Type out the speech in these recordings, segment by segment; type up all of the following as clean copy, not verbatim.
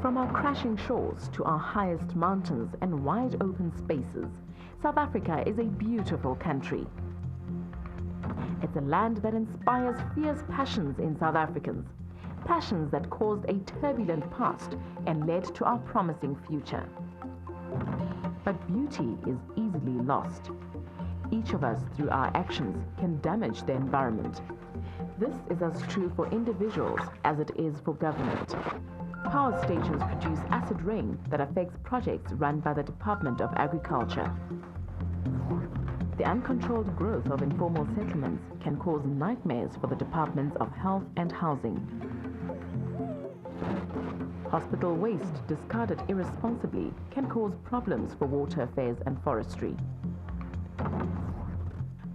From our crashing shores to our highest mountains and wide open spaces, South Africa is a beautiful country. It's a land that inspires fierce passions in South Africans, passions that caused a turbulent past and led to our promising future. But beauty is easily lost. Each of us, through our actions, can damage the environment. This is as true for individuals as it is for government. Power stations produce acid rain that affects projects run by the Department of Agriculture. The uncontrolled growth of informal settlements can cause nightmares for the Departments of Health and Housing. Hospital waste discarded irresponsibly can cause problems for water affairs and forestry.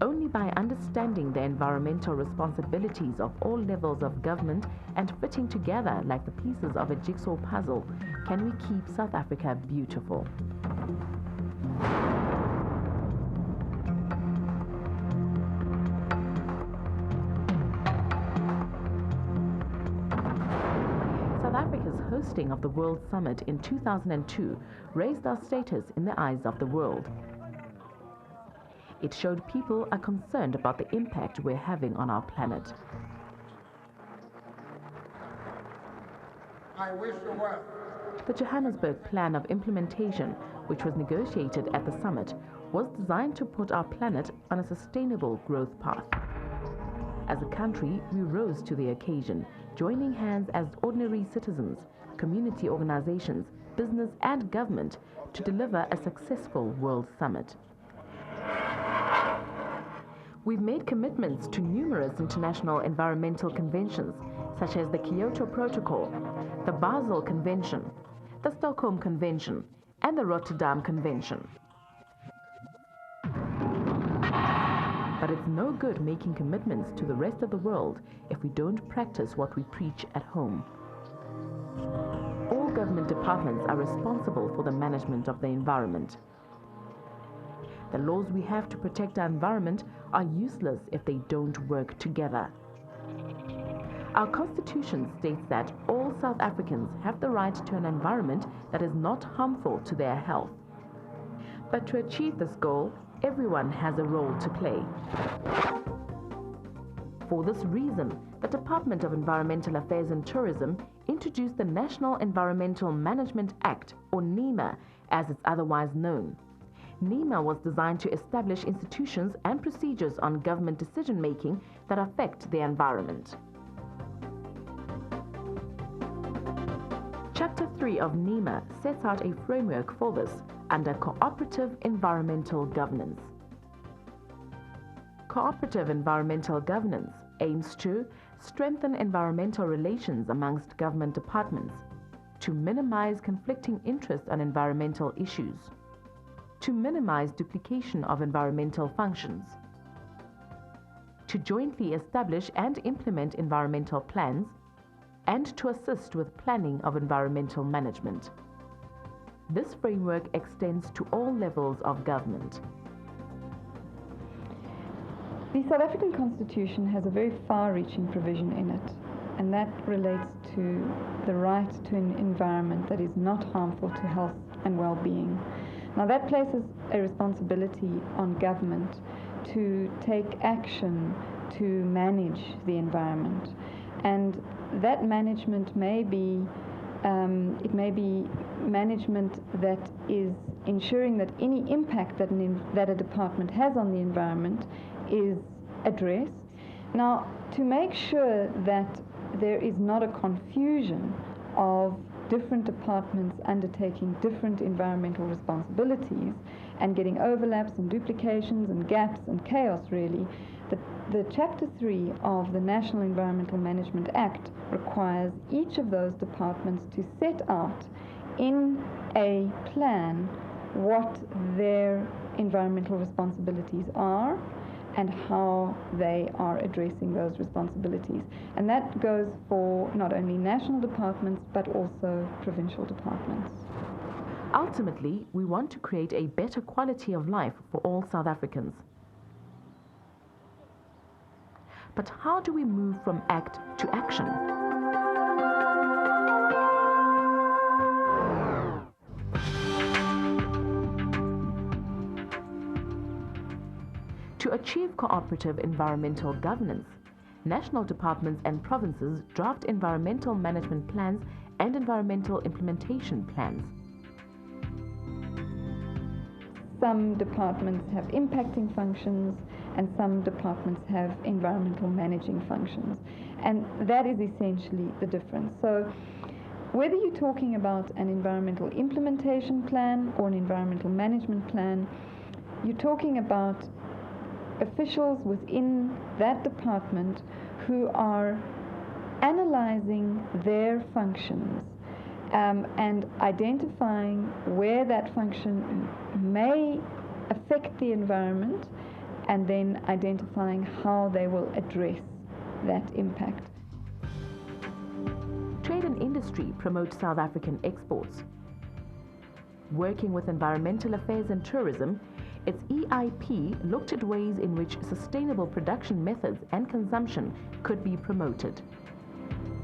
Only by understanding the environmental responsibilities of all levels of government and fitting together like the pieces of a jigsaw puzzle can we keep South Africa beautiful. South Africa's hosting of the World Summit in 2002 raised our status in the eyes of the world. It showed people are concerned about the impact we're having on our planet. I wish you well. The Johannesburg Plan of Implementation, which was negotiated at the summit, was designed to put our planet on a sustainable growth path. As a country, we rose to the occasion, joining hands as ordinary citizens, community organizations, business and government to deliver a successful World Summit. We've made commitments to numerous international environmental conventions, such as the Kyoto Protocol, the Basel Convention, the Stockholm Convention, and the Rotterdam Convention. But it's no good making commitments to the rest of the world if we don't practice what we preach at home. All government departments are responsible for the management of the environment. The laws we have to protect our environment are useless if they don't work together. Our Constitution states that all South Africans have the right to an environment that is not harmful to their health. But to achieve this goal, everyone has a role to play. For this reason, the Department of Environmental Affairs and Tourism introduced the National Environmental Management Act, or NEMA, as it's otherwise known. NEMA was designed to establish institutions and procedures on government decision-making that affect the environment. Chapter 3 of NEMA sets out a framework for this under Co-Operative Environmental Governance. Co-operative environmental governance aims to strengthen environmental relations amongst government departments, to minimize conflicting interests on environmental issues, to minimize duplication of environmental functions, to jointly establish and implement environmental plans, and to assist with planning of environmental management. This framework extends to all levels of government. The South African Constitution has a very far-reaching provision in it, and that relates to the right to an environment that is not harmful to health and well-being. Now that places a responsibility on government to take action to manage the environment, and that management may be management that is ensuring that any impact that a department has on the environment is addressed. Now, to make sure that there is not a confusion of different departments undertaking different environmental responsibilities and getting overlaps and duplications and gaps and chaos, really, the Chapter 3 of the National Environmental Management Act requires each of those departments to set out in a plan what their environmental responsibilities are and how they are addressing those responsibilities. And that goes for not only national departments but also provincial departments. Ultimately, we want to create a better quality of life for all South Africans. But how do we move from act to action? To achieve cooperative environmental governance, national departments and provinces draft environmental management plans and environmental implementation plans. Some departments have impacting functions and some departments have environmental managing functions. And that is essentially the difference. So whether you're talking about an environmental implementation plan or an environmental management plan, you're talking about officials within that department who are analyzing their functions and identifying where that function may affect the environment, and then identifying how they will address that impact. Trade and industry promote South African exports. Working with Environmental Affairs and Tourism, its EIP looked at ways in which sustainable production methods and consumption could be promoted.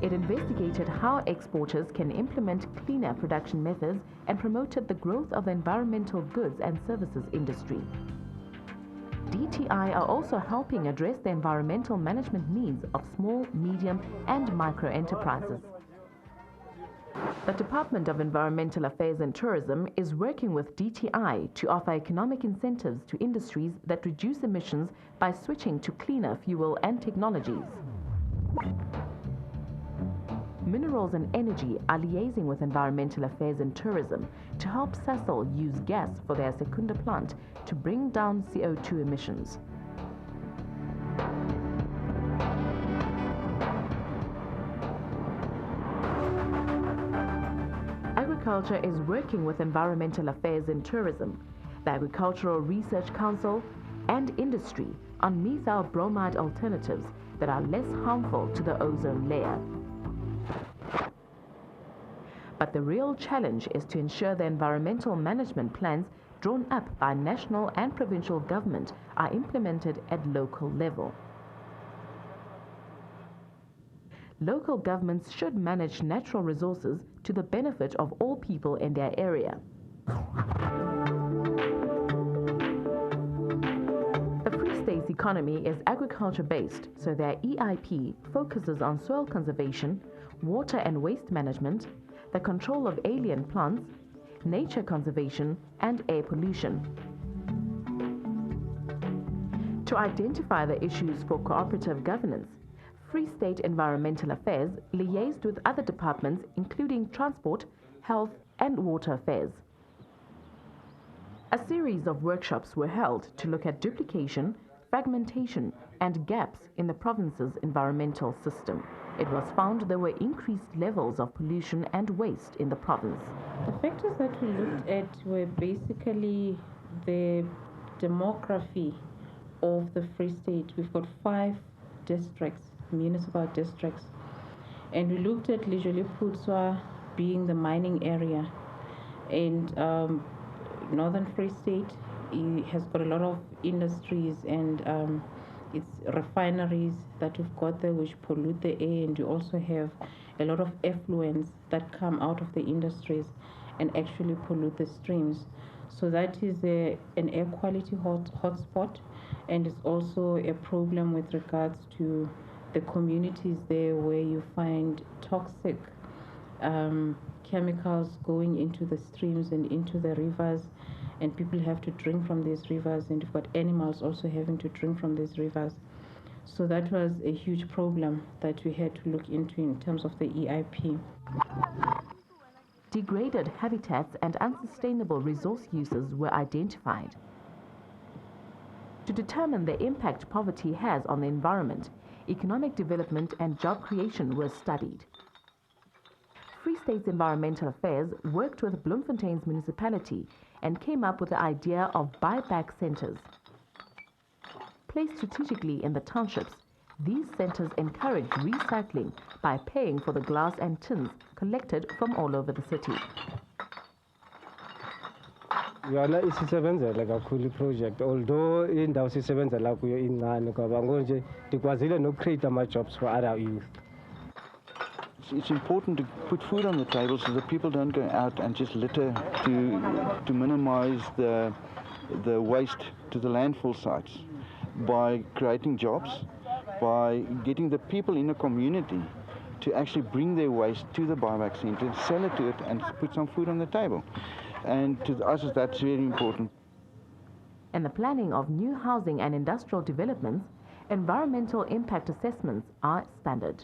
It investigated how exporters can implement cleaner production methods and promoted the growth of the environmental goods and services industry. DTI are also helping address the environmental management needs of small, medium, and micro enterprises. The Department of Environmental Affairs and Tourism is working with DTI to offer economic incentives to industries that reduce emissions by switching to cleaner fuel and technologies. Minerals and Energy are liaising with Environmental Affairs and Tourism to help Sasol use gas for their Secunda plant to bring down CO2 emissions. Agriculture is working with Environmental Affairs and Tourism, the Agricultural Research Council, and industry on methyl bromide alternatives that are less harmful to the ozone layer. But the real challenge is to ensure the environmental management plans drawn up by national and provincial government are implemented at local level. Local governments should manage natural resources to the benefit of all people in their area. The Free State's economy is agriculture-based, so their EIP focuses on soil conservation, water and waste management, the control of alien plants, nature conservation, and air pollution. To identify the issues for cooperative governance, Free State Environmental Affairs liaised with other departments including Transport, Health, and Water Affairs. A series of workshops were held to look at duplication, fragmentation, and gaps in the province's environmental system. It was found there were increased levels of pollution and waste in the province. The factors that we looked at were basically the demography of the Free State. We've got 5 districts, municipal districts, and we looked at Lijoliputswa being the mining area, and Northern Free State has got a lot of industries and it's refineries that we've got there which pollute the air, and you also have a lot of effluents that come out of the industries and actually pollute the streams. So that is an air quality hotspot, and it's also a problem with regards to the communities there where you find toxic chemicals going into the streams and into the rivers, and people have to drink from these rivers, and you've got animals also having to drink from these rivers. So that was a huge problem that we had to look into in terms of the EIP. Degraded habitats and unsustainable resource uses were identified. To determine the impact poverty has on the environment, economic development and job creation were studied. Free State's Environmental Affairs worked with Bloemfontein's municipality and came up with the idea of buyback centers. Placed strategically in the townships, these centers encourage recycling by paying for the glass and tins collected from all over the city. Yona isisebenzela kakhulu project, although indawo sisebenzela kuyo incane ngoba nje dikwazile no create ama jobs for other youth. It's important to put food on the table so that people don't go out and just litter to minimize the waste to the landfill sites. by creating jobs, by getting the people in the community to actually bring their waste to the buyback centre, sell it to it, and put some food on the table. And to us, that's very important. In the planning of new housing and industrial developments, environmental impact assessments are standard.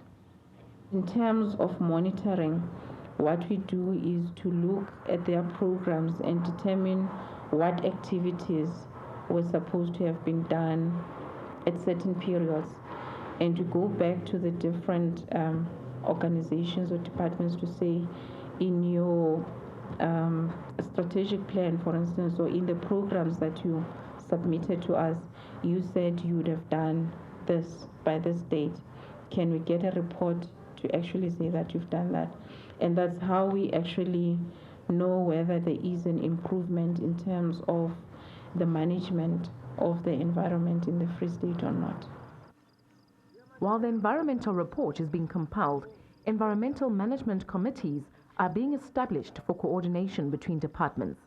In terms of monitoring, what we do is to look at their programs and determine what activities were supposed to have been done at certain periods, and to go back to the different organizations or departments to say, in your strategic plan, for instance, or in the programs that you submitted to us, you said you would have done this by this date. Can we get a report to actually say that you've done that? And that's how we actually know whether there is an improvement in terms of the management of the environment in the Free State or not. While the environmental report is being compiled, environmental management committees are being established for coordination between departments.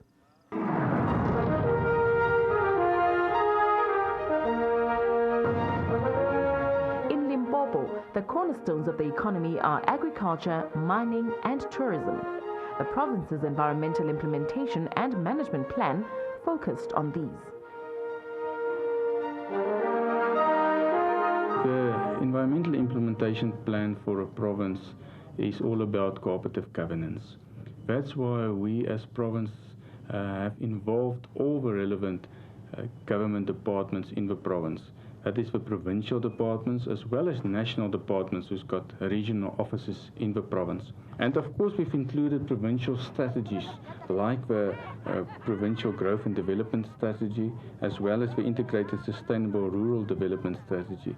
In Limpopo, the cornerstones of the economy are agriculture, mining, and tourism. The province's environmental implementation and management plan focused on these. The environmental implementation plan for a province is all about cooperative governance. That's why we as province have involved all the relevant government departments in the province. That is the provincial departments as well as national departments who's got regional offices in the province. And of course we've included provincial strategies like the Provincial Growth and Development Strategy as well as the Integrated Sustainable Rural Development Strategy.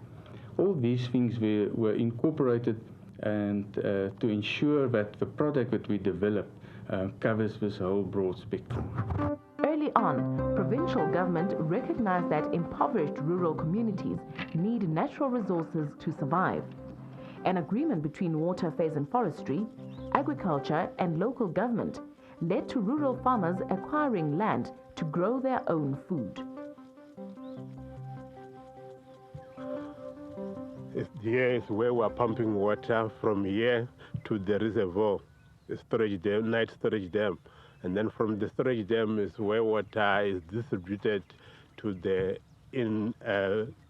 All these things were incorporated and to ensure that the product that we develop covers this whole broad spectrum. Early on, provincial government recognized that impoverished rural communities need natural resources to survive. An agreement between Water Affairs and Forestry, Agriculture and local government led to rural farmers acquiring land to grow their own food. Here is where we're pumping water from here to the reservoir, the storage dam, night storage dam. And then from the storage dam is where water is distributed to the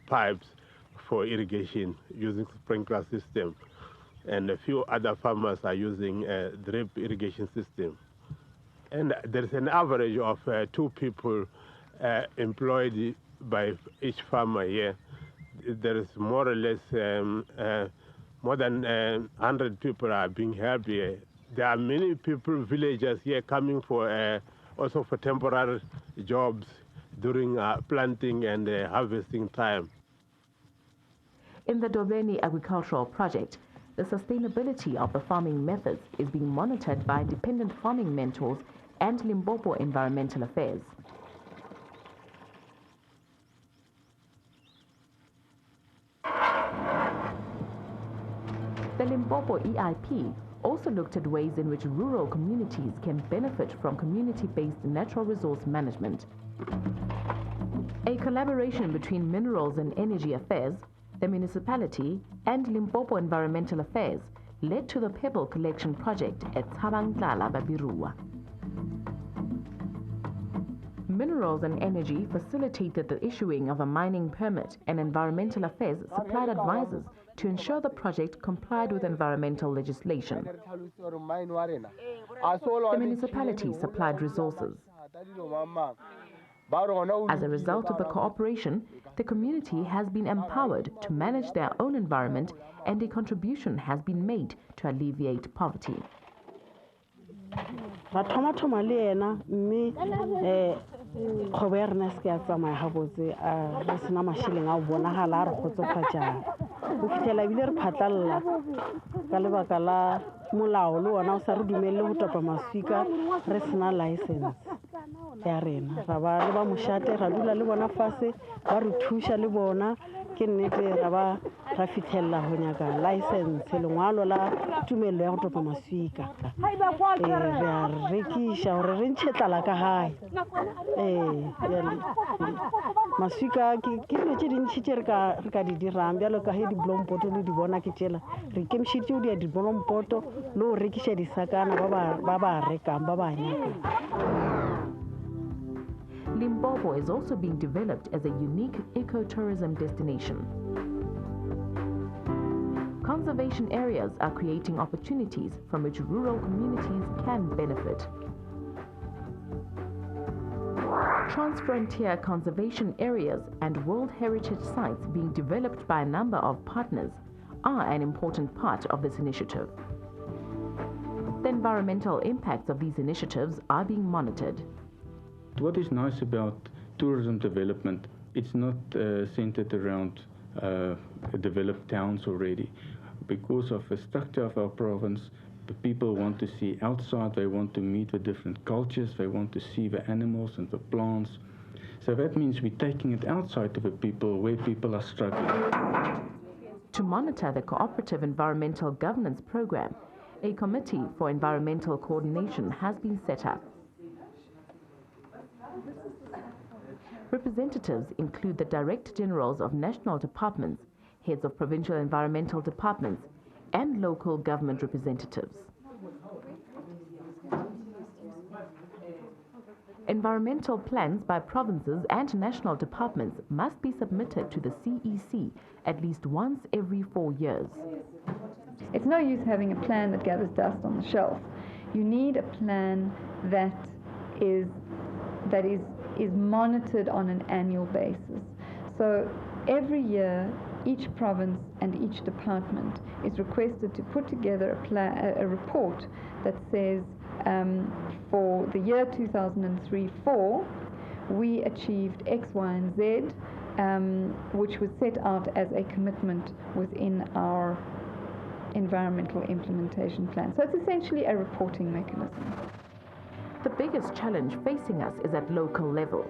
pipes for irrigation using sprinkler system. And a few other farmers are using a drip irrigation system. And there's an average of 2 people employed by each farmer here. There is more or less more than 100 people are being helped here. There are many people, villagers here coming for also for temporary jobs during planting and harvesting time. In the Dobeni agricultural project, the sustainability of the farming methods is being monitored by independent farming mentors and Limpopo Environmental Affairs. The Limpopo EIP also looked at ways in which rural communities can benefit from community-based natural resource management. A collaboration between Minerals and Energy Affairs, the municipality, and Limpopo Environmental Affairs led to the pebble collection project at Tshabanglala Babirua. Minerals and Energy facilitated the issuing of a mining permit, and Environmental Affairs supplied advisors to ensure the project complied with environmental legislation. The municipality supplied resources. As a result of the cooperation, the community has been empowered to manage their own environment, and a contribution has been made to alleviate poverty. Awareness ke a tsamaya ha botse re sena mashileng a bonagala a re khotsofatsa go fitela bile re phatlalla ka lebaka la molao le ona o sa re dumelle go topa maswika re sena license ya rena ra ba le ba moshate ra dula le bona fase ba re thusha le bona ke nnete ra fitlhelela go nyaka license lengwalo la tumelelo ya go topa maswika re a rekiša gore re ntšhe tlala ka gae maswika ke dilo tše dintšhi tše re ka di dirang bjalo ka ge diblompoto le di bona ke tšela re ikemišeditše o dia diblompoto le go rekiša disakana ba ba rekang ba ba nyakang. Limpopo is also being developed as a unique ecotourism destination. Conservation areas are creating opportunities from which rural communities can benefit. Transfrontier conservation areas and World Heritage sites being developed by a number of partners are an important part of this initiative. The environmental impacts of these initiatives are being monitored. What is nice about tourism development, it's not centered around developed towns already. Because of the structure of our province, the people want to see outside, they want to meet the different cultures, they want to see the animals and the plants. So that means we're taking it outside to the people where people are struggling. To monitor the Cooperative Environmental Governance Program, a committee for environmental coordination has been set up. Representatives include the Director Generals of national departments, heads of provincial environmental departments, and local government representatives. Environmental plans by provinces and national departments must be submitted to the CEC at least once every 4 years. It's no use having a plan that gathers dust on the shelf. You need a plan that is monitored on an annual basis. So every year, each province and each department is requested to put together a report that says for the year 2003-04, we achieved X, Y, and Z, which was set out as a commitment within our environmental implementation plan. So it's essentially a reporting mechanism. The biggest challenge facing us is at local level.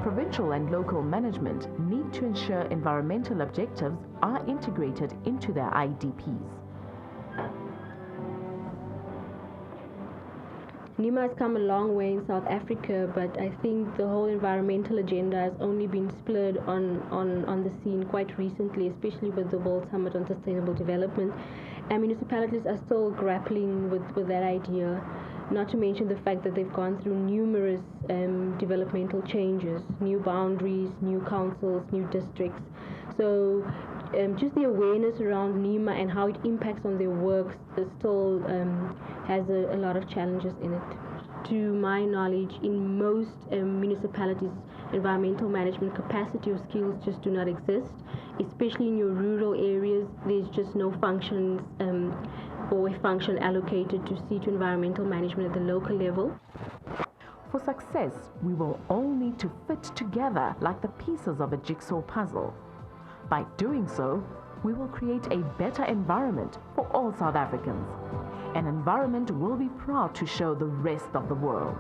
Provincial and local management need to ensure environmental objectives are integrated into their IDPs. NEMA has come a long way in South Africa, but I think the whole environmental agenda has only been spurred on the scene quite recently, especially with the World Summit on Sustainable Development. And municipalities are still grappling with that idea, not to mention the fact that they've gone through numerous developmental changes, new boundaries, new councils, new districts. So just the awareness around NEMA and how it impacts on their works still has a lot of challenges in it. To my knowledge, in most municipalities, environmental management capacity or skills just do not exist, especially in your rural areas. There's just no functions or a function allocated to see to environmental management at the local level. For success, we will all need to fit together like the pieces of a jigsaw puzzle. By doing so, we will create a better environment for all South Africans. An environment we'll be proud to show the rest of the world.